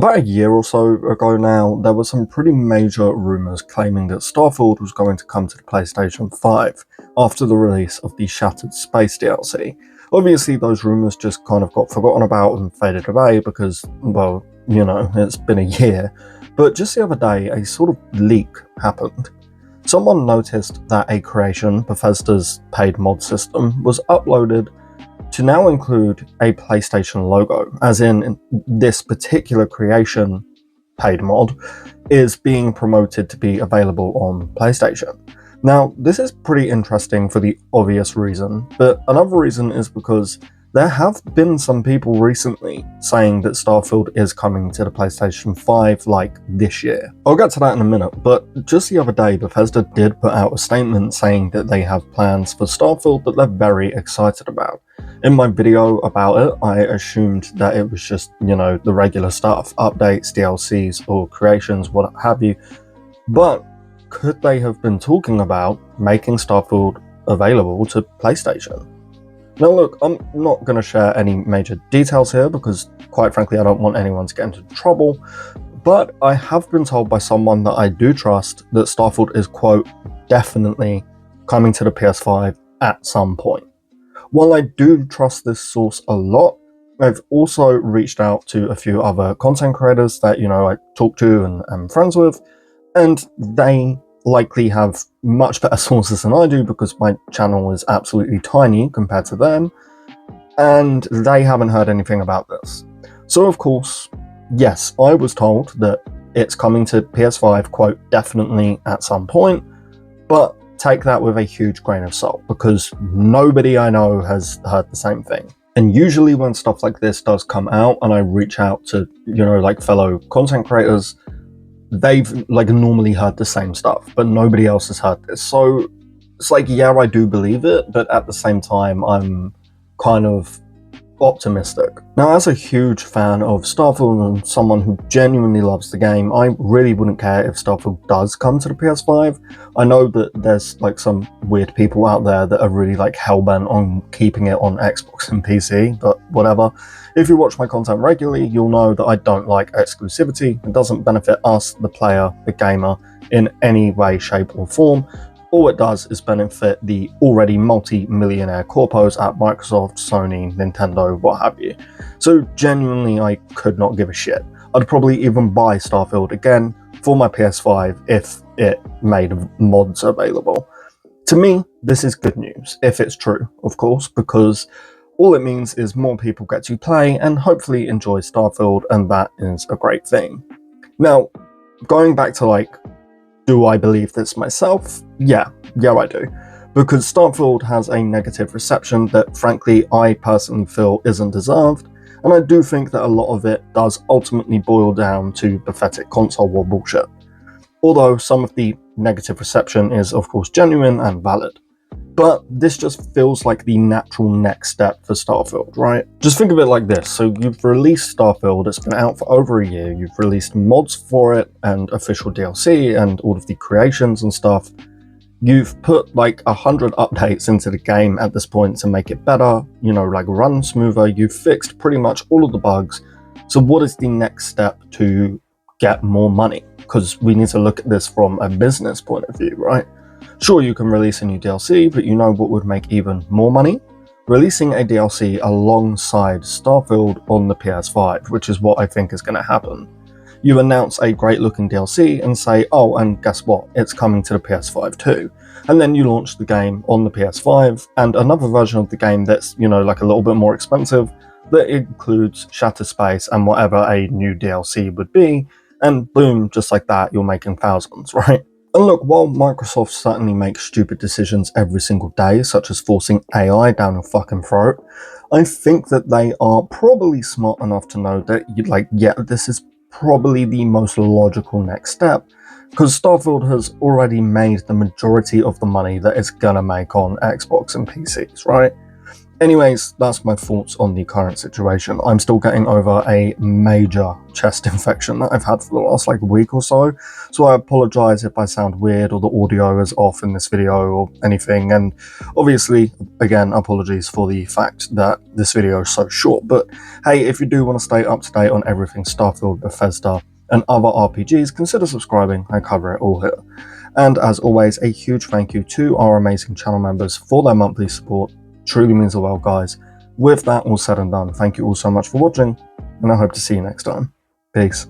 About a year or so ago now, there were some pretty major rumours claiming that Starfield was going to come to the PlayStation 5 after the release of the Shattered Space DLC. Obviously, those rumours just kind of got forgotten about and faded away because, well, it's been a year. But just the other day, a sort of leak happened. Someone noticed that a creation, Bethesda's paid mod system, was uploaded to now include a PlayStation logo, as in this particular creation paid mod is being promoted to be available on PlayStation. Now, this is pretty interesting for the obvious reason, but another reason is because there have been some people recently saying that Starfield is coming to the PlayStation 5 like this year. I'll get to that in a minute, but just the other day Bethesda did put out a statement saying that they have plans for Starfield that they're very excited about. In my video about it, I assumed that it was just, the regular stuff, updates, DLCs, or creations, what have you. But could they have been talking about making Starfield available to PlayStation? Now look, I'm not going to share any major details here because, quite frankly, I don't want anyone to get into trouble, but I have been told by someone that I do trust that Starfield is, quote, definitely coming to the PS5 at some point. While I do trust this source a lot, I've also reached out to a few other content creators that, I talk to and am friends with, and they likely have much better sources than I do because my channel is absolutely tiny compared to them, and they haven't heard anything about this. So of course, yes, I was told that it's coming to PS5, quote, definitely at some point, but take that with a huge grain of salt because nobody I know has heard the same thing. And usually when stuff like this does come out and I reach out to, fellow content creators, they've normally heard the same stuff, but nobody else has heard this. So it's yeah, I do believe it, but at the same time, I'm kind of optimistic. Now, as a huge fan of Starfield and someone who genuinely loves the game, I really wouldn't care if Starfield does come to the PS5. I know that there's some weird people out there that are really hell-bent on keeping it on Xbox and PC, but whatever. If you watch my content regularly, you'll know that I don't like exclusivity. It doesn't benefit us, the player, the gamer, in any way, shape or form. All it does is benefit the already multi-millionaire corpos at Microsoft, Sony, Nintendo, what have you. So genuinely, I could not give a shit. I'd probably even buy Starfield again for my PS5 if it made mods available. To me, this is good news, if it's true, of course, because all it means is more people get to play and hopefully enjoy Starfield, and that is a great thing. Now, going back to do I believe this myself? Yeah, I do. Because Starfield has a negative reception that, frankly, I personally feel isn't deserved, and I do think that a lot of it does ultimately boil down to pathetic console war bullshit. Although some of the negative reception is, of course, genuine and valid. But this just feels like the natural next step for Starfield, right? Just think of it like this. So you've released Starfield, it's been out for over a year, you've released mods for it and official DLC and all of the creations and stuff. You've put 100 updates into the game at this point to make it better, run smoother. You've fixed pretty much all of the bugs. So what is the next step to get more money? Because we need to look at this from a business point of view, right? Sure, you can release a new DLC, but what would make even more money? Releasing a DLC alongside Starfield on the PS5, which is what I think is going to happen. You announce a great looking DLC and say, oh, and guess what? It's coming to the PS5 too. And then you launch the game on the PS5 and another version of the game that's, a little bit more expensive that includes Shattered Space and whatever a new DLC would be. And boom, just like that, you're making thousands, right? And look, while Microsoft certainly makes stupid decisions every single day, such as forcing AI down your fucking throat, I think that they are probably smart enough to know that, this is probably the most logical next step, because Starfield has already made the majority of the money that it's gonna make on Xbox and PCs, right? Anyways, that's my thoughts on the current situation. I'm still getting over a major chest infection that I've had for the last week or so I apologize if I sound weird or the audio is off in this video or anything, and obviously, again, apologies for the fact that this video is so short, but hey, if you do want to stay up to date on everything Starfield, Bethesda, and other RPGs, consider subscribing. I cover it all here. And as always, a huge thank you to our amazing channel members for their monthly support. Truly means the world, guys. With that all said and done, thank you all so much for watching, and I hope to see you next time. Peace.